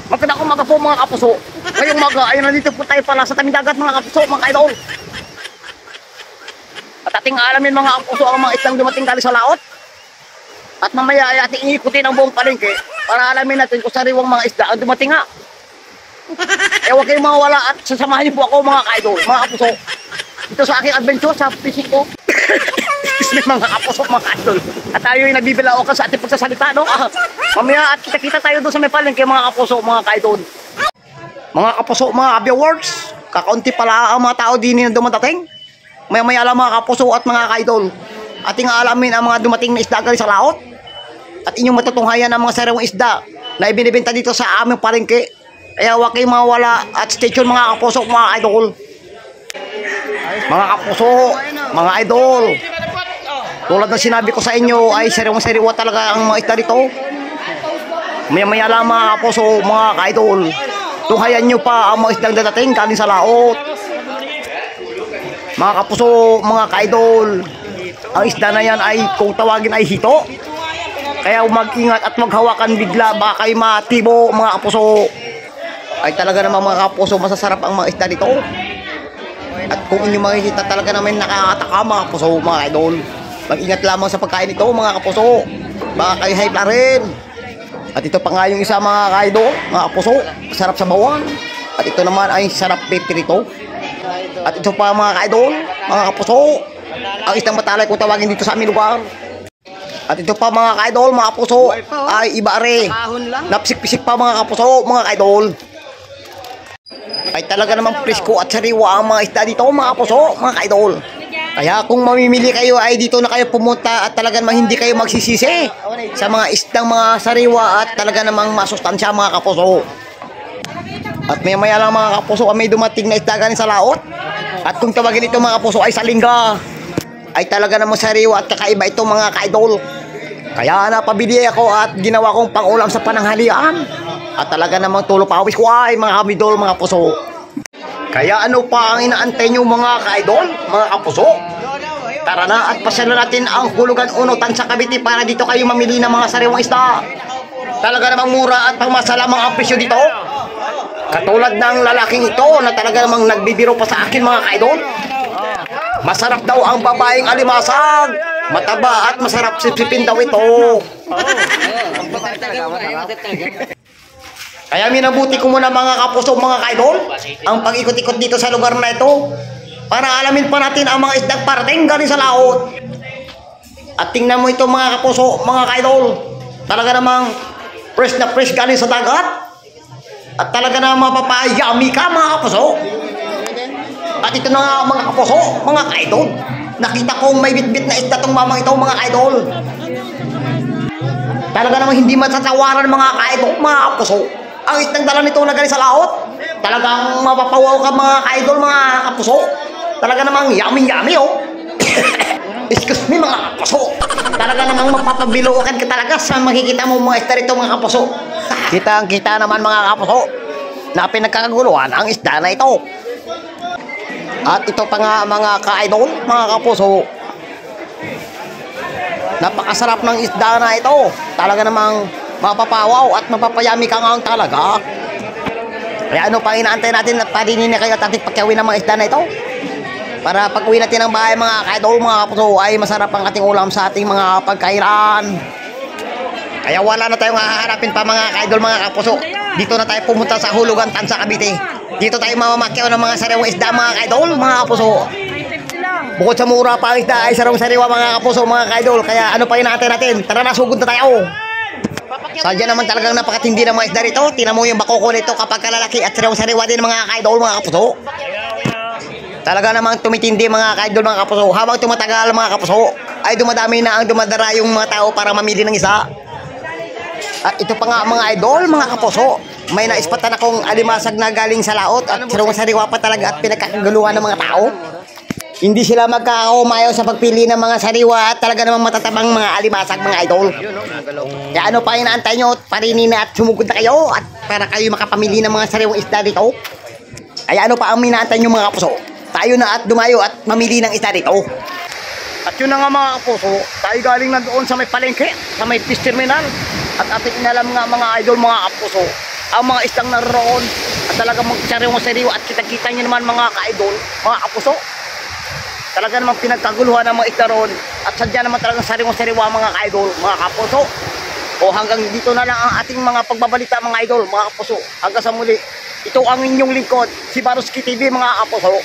Magandang umaga po mga kapuso. Ngayong umaga ay nandito po tayo pala sa tabing dagat mga kapuso, mga kaidol. At ating alamin mga kapuso ang mga islang dumating galing sa laot. At mamaya ay ating iikutin ang buong palengke para alamin natin kung sariwang mga isda ang dumating nga. Eh huwag kayong mawala at sasamahan niyo po ako mga kaidol, mga kapuso. Ito sa aking adventure sa fishing ko. Mga kapuso, mga kaidol. At tayo ay nagbibilao sa ating pagsasalita, no? Mamaya at kita-kita tayo doon sa may palengke mga kapuso, mga kaidol. Mga kapuso, mga viewers, kakaunti pala ang mga tao din na dumadating. Maya-maya lang mga kapuso at mga kaidol. Ating alamin ang mga dumating na isda galing sa laot. At inyong matutunghayan ang mga sariwang isda na ibinibenta dito sa aming palengke. Kaya huwag kayong mawala at stay tuned mga kapuso, mga idol. Mga kapuso, mga idol. Tulad ng sinabi ko sa inyo ay sariwang-sariwa talaga ang mga isda dito. Maya-maya lang mga kapuso, mga kaidol. Tunghayan nyo pa ang mga isdang dadating galing sa laot. Mga kapuso, mga kaidol, ang isda na yan ay kung tawagin ay hito. Kaya mag-ingat at maghawakan bigla, baka kayo matibo mga kapuso. Ay talaga naman mga kapuso, masasarap ang mga isda dito. At kung inyo makikita talaga namin nakakataka mga kapuso, mga kaidol. Mag-ingat lamang sa pagkain ito mga kapuso, baka kayo hype na rin. At ito pa nga yung isa mga kaidol, mga kapuso, sarap sa bawang. At ito naman ay sarap pipirito. At ito pa mga kaidol, mga kapuso, ang isang matalay kung tawagin dito sa aming lugar. At ito pa mga kaidol, mga kapuso, ay ibare. Napsik-pisik pa mga kapuso, mga kaidol. Ay talaga namang presko at sariwa ang mga isda dito mga kapuso, mga kaidol. Kaya kung mamimili kayo ay dito na kayo pumunta at talaga namang hindi kayo magsisisi sa mga isdang mga sariwa at talaga namang masustansya mga kapuso. At maya-maya lang mga kapuso may dumating na isda galing sa laot. At kung tawagin ito mga kapuso ay salingga. Ay talaga namang sariwa at kakaiba ito mga kaidol. Kaya napabili ako at ginawa kong pangulam sa pananghalian. At talaga namang tulo pawis ko ay mga kamidol mga puso. Kaya ano pa ang inaantay nyo mga kaidol, mga kapuso? Tara na at pasyalan natin ang hulugan unutan sa Cavite para dito kayo mamili ng mga sariwang isda. Talaga namang mura at pangmasalamang ang presyo dito. Katulad ng lalaking ito na talaga namang nagbibiro pa sa akin mga kaidol. Masarap daw ang babaeng alimasag. Mataba at masarap sipsipin daw ito. Kaya minabuti ko muna mga kapuso, mga kaidol, ang pag-ikot-ikot dito sa lugar na ito para alamin pa natin ang mga isdang parating galing sa laot. At tingnan mo ito mga kapuso, mga kaidol, talaga namang fresh na fresh galing sa dagat. At talaga namang mapapayami ka mga kapuso. At ito na nga mga kapuso, mga kaidol, nakita kong may bitbit na isda tong mamang ito mga kaidol. Talaga namang hindi matatawaran mga kaidol, mga kapuso. Ang isdang dala nito na galing sa laot. Talagang mapapawaw ka mga kaidol, mga kapuso. Talaga namang yummy oh. Excuse me mga kapuso. Talaga namang mapapabiluokan ka talaga sa makikita mo mga isda rito mga kapuso. Kita naman mga kapuso na pinagkakaguluhan ang isda na ito. At ito pa nga mga kaidol, mga kapuso, napakasarap ng isda na ito. Talaga namang mapapawaw at mapapayami ka nga talaga. Kaya ano pa inaantay natin at padinin na kayo at ating pakyawin ng mga isda na ito para pag uwi natin ng bahay mga kaidol, mga kapuso, ay masarap ang ating ulam sa ating mga pagkainan. Kaya wala na tayong haharapin pa mga kaidol, mga kapuso. Dito na tayo pumunta sa hulugan Tansa Cavite. Dito tayo mamamakyaw ng mga sariwang isda mga kaidol, mga kapuso. Bukod sa mura pa ang isda ay sariwang-sariwa mga kapuso, mga kaidol. Kaya ano pa inaantay natin? Tara na, sugod na tayo. Sadya naman talagang napakatindi ng mga isda rito. Tingnan mo yung bakoko nito kapag kalalaki at sariwang-sariwa din mga kaidol, mga kapuso. Talaga namang tumitindi mga kaidol, mga kapuso. Habang tumatagal mga kapuso ay dumadami na ang dumadara yung mga tao para mamili ng isa. At ito pa nga mga idol, mga kapuso, may naispatan akong alimasag na galing sa laot at sariwa pa talaga at pinagkakaguluhan ng mga tao. Hindi sila magkakaumayaw sa pagpili ng mga sariwa at talaga namang matatabang mga alimasag mga idol. Kaya ano pa inaantay nyo? Parinin na at sumugod na kayo at para kayo makapamili ng mga sariwang isda dito. Kaya ano pa ang inaantay nyo mga kapuso? Tayo na at dumayo at mamili ng isda dito. At yun na nga mga kapuso, tayo galing na doon sa may palengke, sa may fish terminal. At ating inalam nga mga idol, mga kapuso, ang mga isdang naroon at talagang magsariwa-sariwa at kita-kita nyo naman mga ka-idol, mga kapuso. Talaga naman pinagkaguluhan ng mga isda roon at sadya naman talagang sariwa-sariwa mga ka-idol, mga kapuso. O hanggang dito na lang ang ating mga pagbabalita mga idol, mga kapuso. Hanggang sa muli, ito ang inyong lingkod, si Baruski TV mga kapuso.